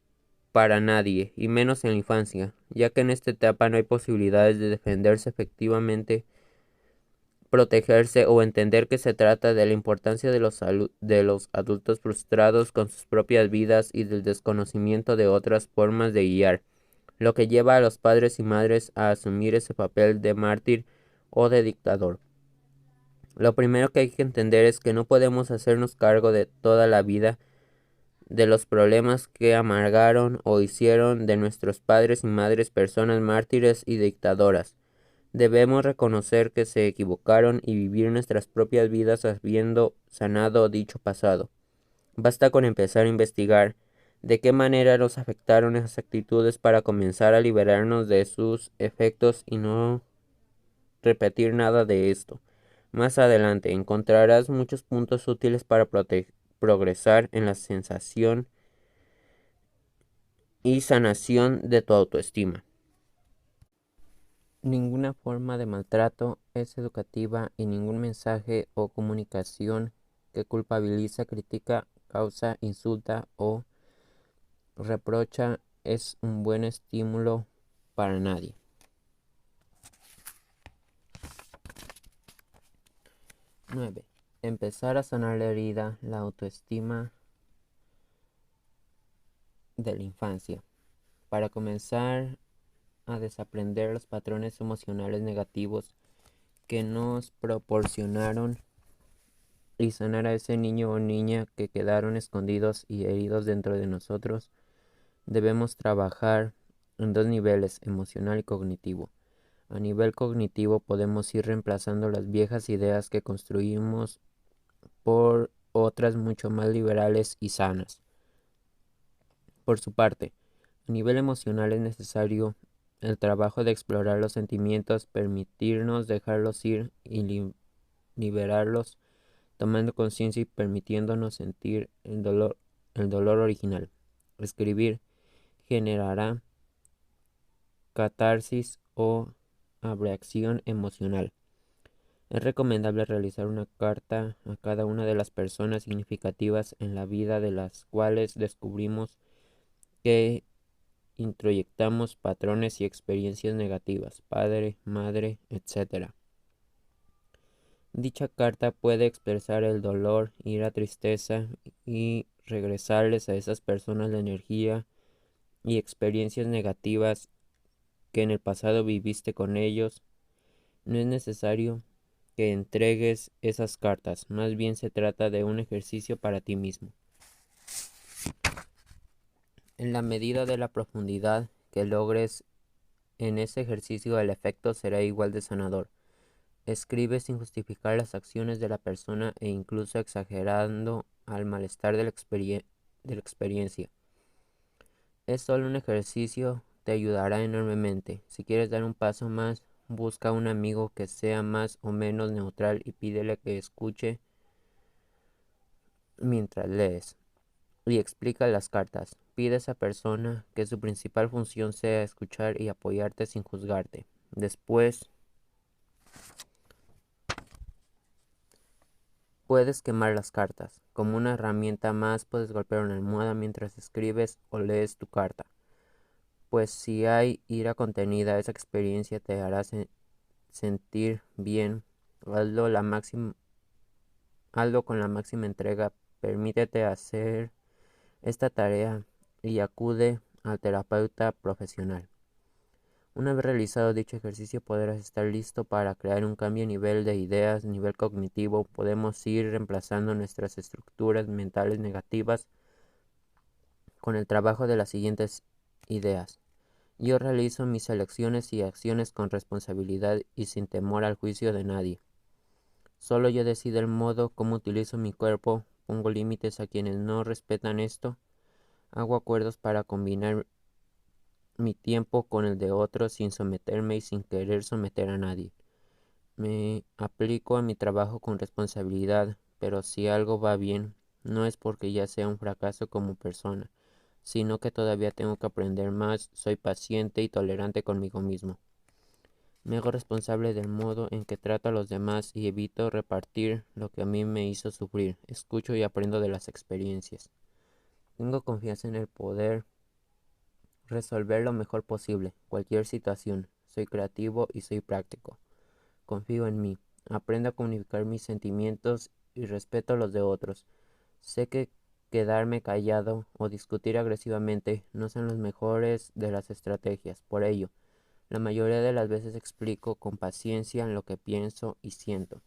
para nadie, y menos en la infancia, ya que en esta etapa no hay posibilidades de defenderse efectivamente, protegerse o entender que se trata de la importancia de los adultos frustrados con sus propias vidas y del desconocimiento de otras formas de guiar, lo que lleva a los padres y madres a asumir ese papel de mártir o de dictador. Lo primero que hay que entender es que no podemos hacernos cargo de toda la vida de los problemas que amargaron o hicieron de nuestros padres y madres personas mártires y dictadoras. Debemos reconocer que se equivocaron y vivir nuestras propias vidas habiendo sanado dicho pasado. Basta con empezar a investigar de qué manera nos afectaron esas actitudes para comenzar a liberarnos de sus efectos y no repetir nada de esto. Más adelante encontrarás muchos puntos útiles para progresar en la sensación y sanación de tu autoestima. Ninguna forma de maltrato es educativa y ningún mensaje o comunicación que culpabiliza, critica, causa, insulta o reprocha es un buen estímulo para nadie. 9. Empezar a sanar la herida, la autoestima de la infancia. Para comenzar a desaprender los patrones emocionales negativos que nos proporcionaron y sanar a ese niño o niña que quedaron escondidos y heridos dentro de nosotros, debemos trabajar en dos niveles, emocional y cognitivo. A nivel cognitivo podemos ir reemplazando las viejas ideas que construimos por otras mucho más liberales y sanas. Por su parte, a nivel emocional es necesario el trabajo de explorar los sentimientos, permitirnos dejarlos ir y liberarlos, tomando conciencia y permitiéndonos sentir el dolor original. Escribir generará catarsis o abreacción emocional. Es recomendable realizar una carta a cada una de las personas significativas en la vida de las cuales descubrimos que introyectamos patrones y experiencias negativas, padre, madre, etc. Dicha carta puede expresar el dolor, ira, tristeza y regresarles a esas personas la energía y experiencias negativas que en el pasado viviste con ellos. No es necesario que entregues esas cartas, más bien se trata de un ejercicio para ti mismo. En la medida de la profundidad que logres en ese ejercicio, el efecto será igual de sanador. Escribe sin justificar las acciones de la persona e incluso exagerando al malestar de la experiencia. Es solo un ejercicio, te ayudará enormemente. Si quieres dar un paso más, busca un amigo que sea más o menos neutral y pídele que escuche mientras lees. Y explica las cartas. Pide a esa persona que su principal función sea escuchar y apoyarte sin juzgarte. Después, puedes quemar las cartas. Como una herramienta más, puedes golpear una almohada mientras escribes o lees tu carta. Pues si hay ira contenida, esa experiencia te hará sentir bien. Hazlo, hazlo con la máxima entrega. Permítete hacer esta tarea y acude al terapeuta profesional. Una vez realizado dicho ejercicio podrás estar listo para crear un cambio a nivel de ideas, nivel cognitivo. Podemos ir reemplazando nuestras estructuras mentales negativas con el trabajo de las siguientes ideas. Yo realizo mis elecciones y acciones con responsabilidad y sin temor al juicio de nadie. Solo yo decido el modo como utilizo mi cuerpo, pongo límites a quienes no respetan esto, hago acuerdos para combinar mi tiempo con el de otros sin someterme y sin querer someter a nadie. Me aplico a mi trabajo con responsabilidad, pero si algo va bien, no es porque ya sea un fracaso como persona, sino que todavía tengo que aprender más, soy paciente y tolerante conmigo mismo. Me hago responsable del modo en que trato a los demás y evito repartir lo que a mí me hizo sufrir. Escucho y aprendo de las experiencias. Tengo confianza en el poder resolver lo mejor posible cualquier situación. Soy creativo y soy práctico. Confío en mí. Aprendo a comunicar mis sentimientos y respeto los de otros. Sé que quedarme callado o discutir agresivamente no son las mejores de las estrategias. Por ello, la mayoría de las veces explico con paciencia lo que pienso y siento.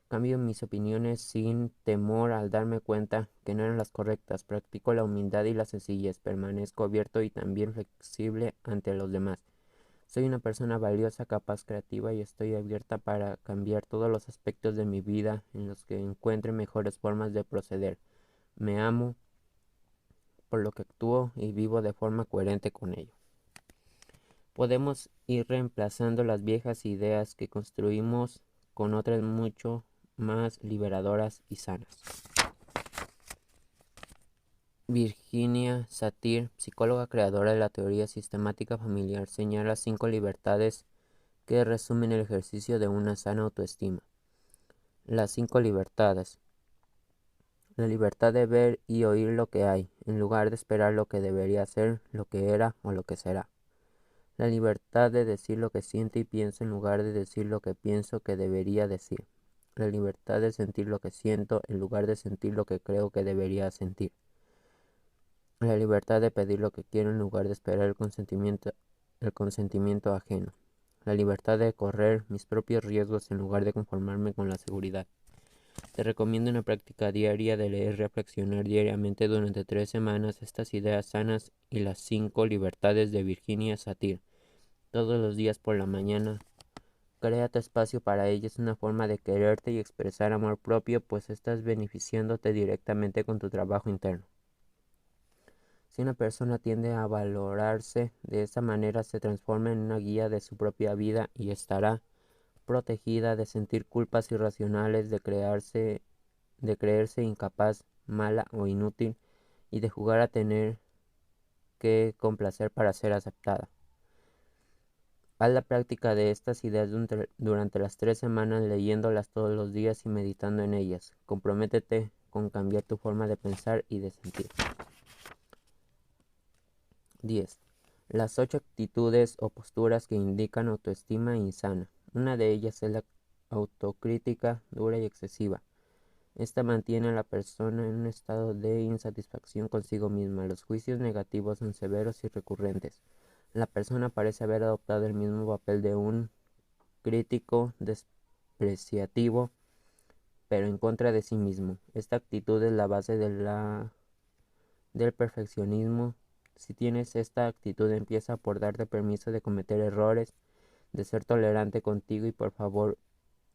Cambio mis opiniones sin temor al darme cuenta que no eran las correctas. Practico la humildad y la sencillez. Permanezco abierto y también flexible ante los demás. Soy una persona valiosa, capaz, creativa y estoy abierta para cambiar todos los aspectos de mi vida en los que encuentre mejores formas de proceder. Me amo por lo que actúo y vivo de forma coherente con ello. Podemos ir reemplazando las viejas ideas que construimos con otras mucho más liberadoras y sanas. Virginia Satir, psicóloga creadora de la teoría sistemática familiar, señala 5 libertades que resumen el ejercicio de una sana autoestima. Las 5 libertades. La libertad de ver y oír lo que hay, en lugar de esperar lo que debería ser, lo que era o lo que será. La libertad de decir lo que siento y pienso en lugar de decir lo que pienso que debería decir. La libertad de sentir lo que siento en lugar de sentir lo que creo que debería sentir. La libertad de pedir lo que quiero en lugar de esperar el consentimiento ajeno. La libertad de correr mis propios riesgos en lugar de conformarme con la seguridad. Te recomiendo una práctica diaria de leer y reflexionar diariamente durante 3 semanas estas ideas sanas y las 5 libertades de Virginia Satir. Todos los días por la mañana. Crea tu espacio para ella, es una forma de quererte y expresar amor propio, pues estás beneficiándote directamente con tu trabajo interno. Si una persona tiende a valorarse de esa manera, se transforma en una guía de su propia vida y estará protegida de sentir culpas irracionales, de creerse incapaz, mala o inútil y de jugar a tener que complacer para ser aceptada. Haz la práctica de estas ideas durante las 3 semanas, leyéndolas todos los días y meditando en ellas. Comprométete con cambiar tu forma de pensar y de sentir. 10. Las 8 actitudes o posturas que indican autoestima insana. Una de ellas es la autocrítica dura y excesiva. Esta mantiene a la persona en un estado de insatisfacción consigo misma. Los juicios negativos son severos y recurrentes. La persona parece haber adoptado el mismo papel de un crítico despreciativo, pero en contra de sí mismo. Esta actitud es la base del perfeccionismo. Si tienes esta actitud, empieza por darte permiso de cometer errores, de ser tolerante contigo y por favor,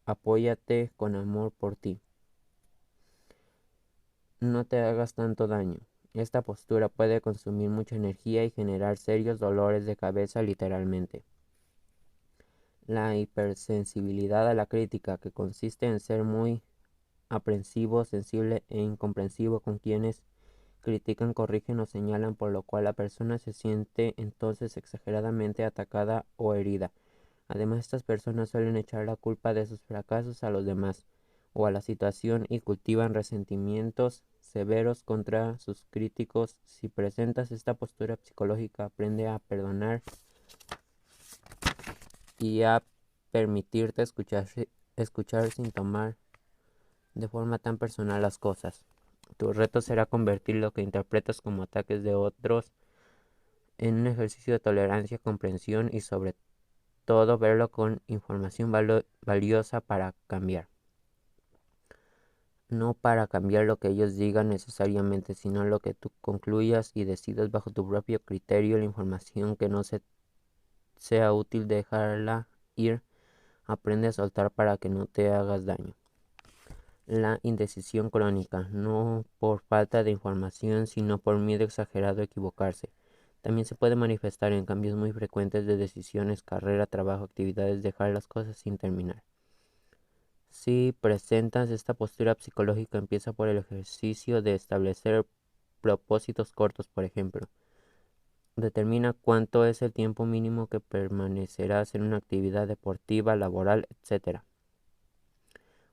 apóyate con amor por ti. No te hagas tanto daño. Esta postura puede consumir mucha energía y generar serios dolores de cabeza literalmente. La hipersensibilidad a la crítica, que consiste en ser muy aprensivo, sensible e incomprensivo con quienes critican, corrigen o señalan, por lo cual la persona se siente entonces exageradamente atacada o herida. Además, estas personas suelen echar la culpa de sus fracasos a los demás o a la situación y cultivan resentimientos severos contra sus críticos. Si presentas esta postura psicológica, aprende a perdonar y a permitirte escuchar sin tomar de forma tan personal las cosas. Tu reto será convertir lo que interpretas como ataques de otros en un ejercicio de tolerancia, comprensión y sobre todo verlo con información valiosa para cambiar. No para cambiar lo que ellos digan necesariamente, sino lo que tú concluyas y decidas bajo tu propio criterio. La información que no sea útil, dejarla ir. Aprende a soltar para que no te hagas daño. La indecisión crónica, no por falta de información, sino por miedo exagerado a equivocarse. También se puede manifestar en cambios muy frecuentes de decisiones, carrera, trabajo, actividades, dejar las cosas sin terminar. Si presentas esta postura psicológica, empieza por el ejercicio de establecer propósitos cortos, por ejemplo. Determina cuánto es el tiempo mínimo que permanecerás en una actividad deportiva, laboral, etc.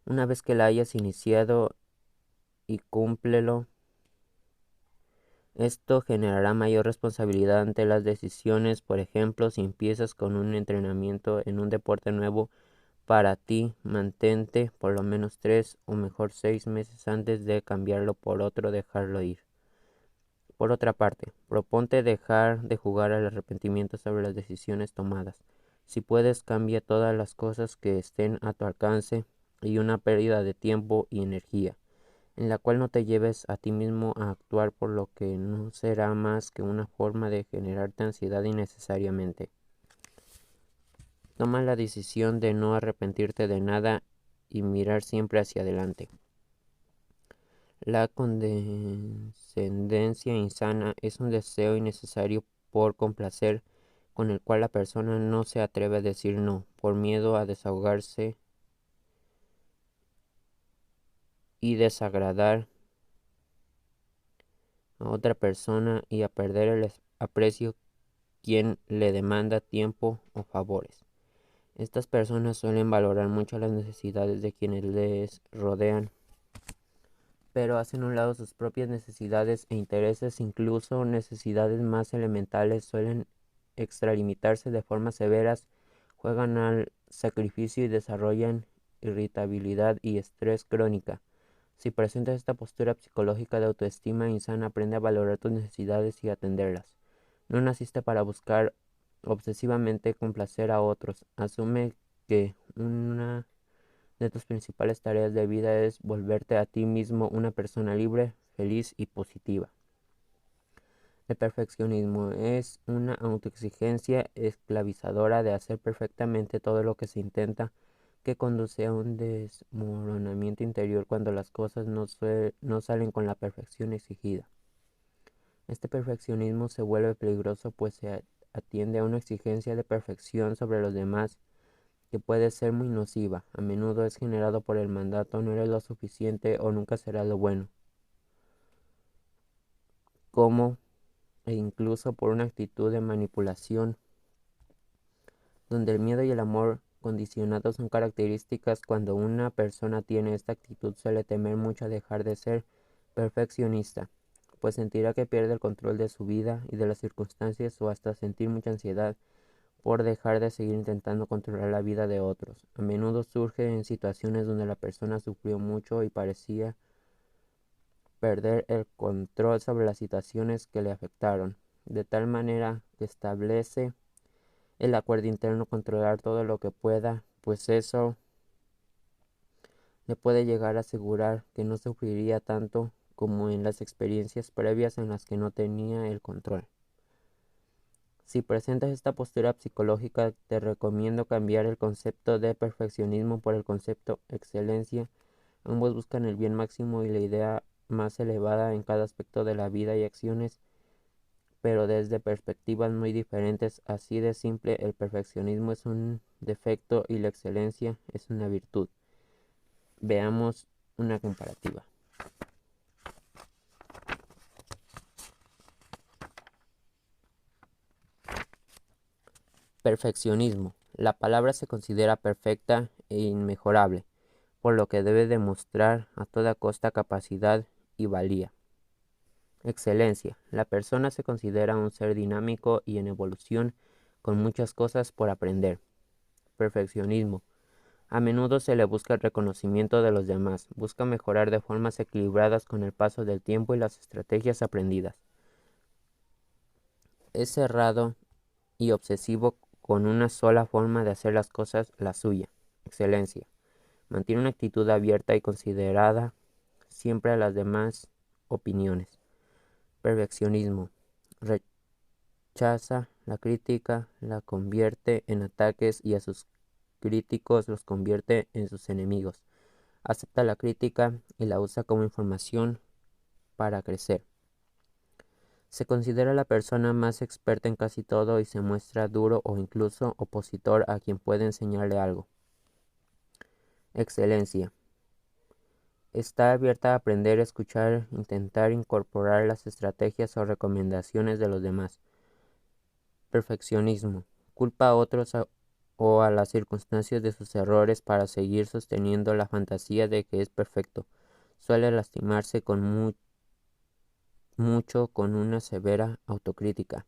Una vez que la hayas iniciado y cúmplelo, esto generará mayor responsabilidad ante las decisiones. Por ejemplo, si empiezas con un entrenamiento en un deporte nuevo para ti, mantente por lo menos 3 o mejor 6 meses antes de cambiarlo por otro, dejarlo ir. Por otra parte, proponte dejar de jugar al arrepentimiento sobre las decisiones tomadas. Si puedes, cambia todas las cosas que estén a tu alcance y una pérdida de tiempo y energía, en la cual no te lleves a ti mismo a actuar por lo que no será más que una forma de generarte ansiedad innecesariamente. Toma la decisión de no arrepentirte de nada y mirar siempre hacia adelante. La condescendencia insana es un deseo innecesario por complacer, con el cual la persona no se atreve a decir no, por miedo a desahogarse y desagradar a otra persona y a perder el aprecio quien le demanda tiempo o favores. Estas personas suelen valorar mucho las necesidades de quienes les rodean, pero hacen a un lado sus propias necesidades e intereses. Incluso necesidades más elementales suelen extralimitarse de formas severas, juegan al sacrificio y desarrollan irritabilidad y estrés crónica. Si presentas esta postura psicológica de autoestima insana, aprende a valorar tus necesidades y atenderlas. No naciste para buscar obsesivamente complacer a otros. Asume que una de tus principales tareas de vida es volverte a ti mismo una persona libre, feliz y positiva. El perfeccionismo es una autoexigencia esclavizadora de hacer perfectamente todo lo que se intenta, que conduce a un desmoronamiento interior cuando las cosas no salen con la perfección exigida. Este perfeccionismo se vuelve peligroso, pues se atiende a una exigencia de perfección sobre los demás que puede ser muy nociva. A menudo es generado por el mandato no eres lo suficiente o nunca serás lo bueno, como e incluso por una actitud de manipulación donde el miedo y el amor condicionado son características. Cuando una persona tiene esta actitud suele temer mucho a dejar de ser perfeccionista, pues sentirá que pierde el control de su vida y de las circunstancias o hasta sentir mucha ansiedad por dejar de seguir intentando controlar la vida de otros. A menudo surge en situaciones donde la persona sufrió mucho y parecía perder el control sobre las situaciones que le afectaron, de tal manera que establece el acuerdo interno controlar todo lo que pueda, pues eso le puede llegar a asegurar que no sufriría tanto como en las experiencias previas en las que no tenía el control. Si presentas esta postura psicológica, te recomiendo cambiar el concepto de perfeccionismo por el concepto excelencia. Ambos buscan el bien máximo y la idea más elevada en cada aspecto de la vida y acciones, pero desde perspectivas muy diferentes. Así de simple, el perfeccionismo es un defecto y la excelencia es una virtud. Veamos una comparativa. Perfeccionismo. La palabra se considera perfecta e inmejorable, por lo que debe demostrar a toda costa capacidad y valía. Excelencia. La persona se considera un ser dinámico y en evolución, con muchas cosas por aprender. Perfeccionismo. A menudo se le busca el reconocimiento de los demás, busca mejorar de formas equilibradas con el paso del tiempo y las estrategias aprendidas. Es cerrado y obsesivo con una sola forma de hacer las cosas, la suya. Excelencia. Mantiene una actitud abierta y considerada siempre a las demás opiniones. Perfeccionismo. Rechaza la crítica, la convierte en ataques y a sus críticos los convierte en sus enemigos. Acepta la crítica y la usa como información para crecer. Se considera la persona más experta en casi todo y se muestra duro o incluso opositor a quien puede enseñarle algo. Excelencia. Está abierta a aprender, escuchar, intentar incorporar las estrategias o recomendaciones de los demás. Perfeccionismo. Culpa a otros o a las circunstancias de sus errores para seguir sosteniendo la fantasía de que es perfecto. Suele lastimarse mucho con una severa autocrítica.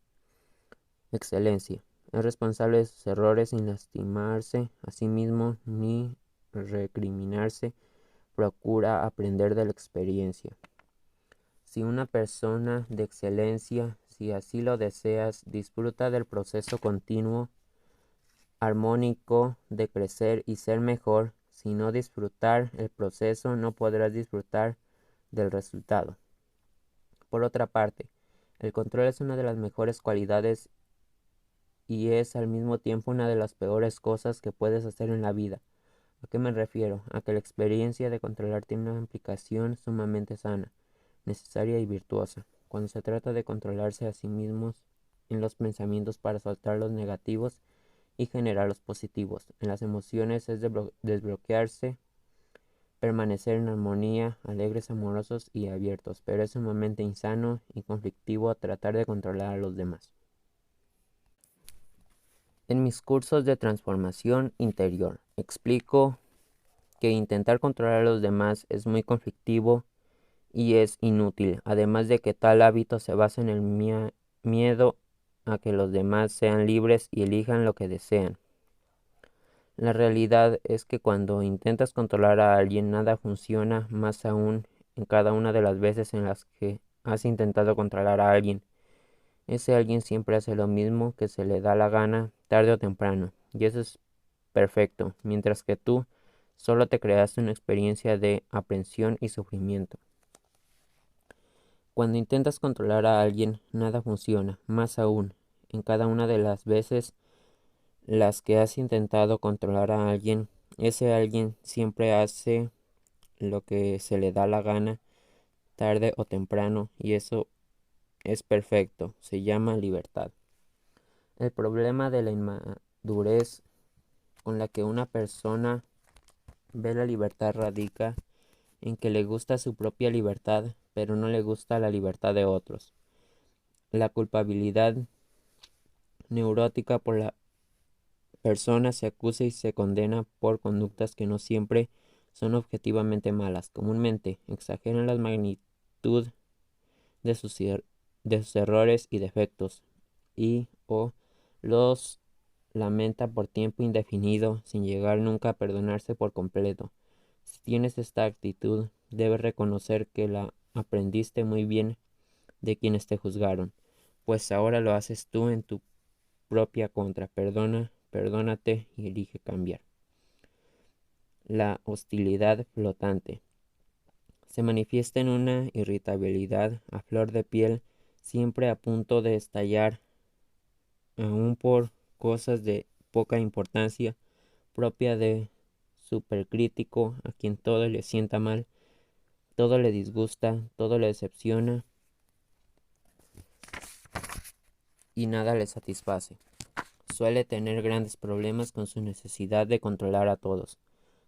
Excelencia. Es responsable de sus errores sin lastimarse a sí mismo ni recriminarse. Procura aprender de la experiencia. Si una persona de excelencia, si así lo deseas, disfruta del proceso continuo, armónico de crecer y ser mejor, si no disfrutar el proceso, no podrás disfrutar del resultado. Por otra parte, el control es una de las mejores cualidades y es al mismo tiempo una de las peores cosas que puedes hacer en la vida. ¿A qué me refiero? A que la experiencia de controlar tiene una implicación sumamente sana, necesaria y virtuosa. Cuando se trata de controlarse a sí mismos en los pensamientos para soltar los negativos y generar los positivos. En las emociones es desbloquearse, permanecer en armonía, alegres, amorosos y abiertos, pero es sumamente insano y conflictivo tratar de controlar a los demás. En mis cursos de transformación interior explico que intentar controlar a los demás es muy conflictivo y es inútil, además de que tal hábito se basa en el miedo a que los demás sean libres y elijan lo que desean. La realidad es que cuando intentas controlar a alguien nada funciona, más aún en cada una de las veces en las que has intentado controlar a alguien. Ese alguien siempre hace lo mismo que se le da la gana, tarde o temprano, y eso es perfecto, mientras que tú solo te creaste una experiencia de aprensión y sufrimiento. Cuando intentas controlar a alguien, nada funciona, más aún, en cada una de las veces las que has intentado controlar a alguien, ese alguien siempre hace lo que se le da la gana, tarde o temprano, y eso es perfecto, se llama libertad. El problema de la inmadurez con la que una persona ve la libertad radica en que le gusta su propia libertad, pero no le gusta la libertad de otros. La culpabilidad neurótica por la persona se acusa y se condena por conductas que no siempre son objetivamente malas. Comúnmente exageran la magnitud de de sus errores y defectos y o los lamenta por tiempo indefinido sin llegar nunca a perdonarse por completo. Si tienes esta actitud, debes reconocer que la aprendiste muy bien de quienes te juzgaron, pues ahora lo haces tú en tu propia contra. Perdónate y elige cambiar. La hostilidad flotante se manifiesta en una irritabilidad a flor de piel, siempre a punto de estallar, aun por cosas de poca importancia, propia de supercrítico a quien todo le sienta mal, todo le disgusta, todo le decepciona y nada le satisface. Suele tener grandes problemas con su necesidad de controlar a todos.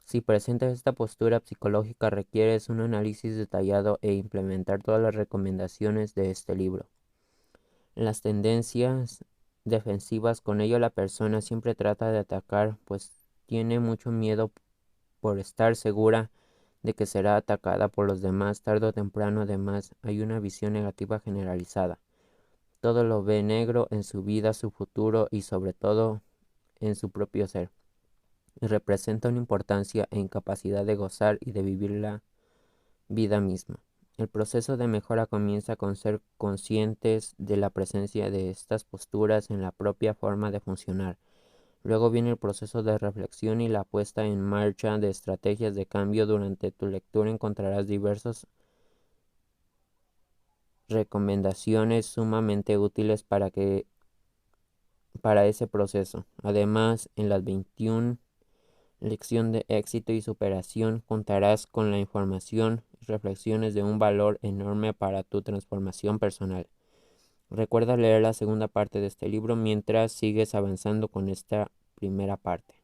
Si presentas esta postura psicológica, requieres un análisis detallado e implementar todas las recomendaciones de este libro. En las tendencias defensivas, con ello la persona siempre trata de atacar, pues tiene mucho miedo por estar segura de que será atacada por los demás tarde o temprano. Además, hay una visión negativa generalizada. Todo lo ve negro en su vida, su futuro y sobre todo en su propio ser. Y representa una importancia e incapacidad de gozar y de vivir la vida misma. El proceso de mejora comienza con ser conscientes de la presencia de estas posturas en la propia forma de funcionar. Luego viene el proceso de reflexión y la puesta en marcha de estrategias de cambio. Durante tu lectura encontrarás diversas recomendaciones sumamente útiles para ese proceso. Además, en las 21 lección de éxito y superación contarás con la información y reflexiones de un valor enorme para tu transformación personal. Recuerda leer la segunda parte de este libro mientras sigues avanzando con esta primera parte.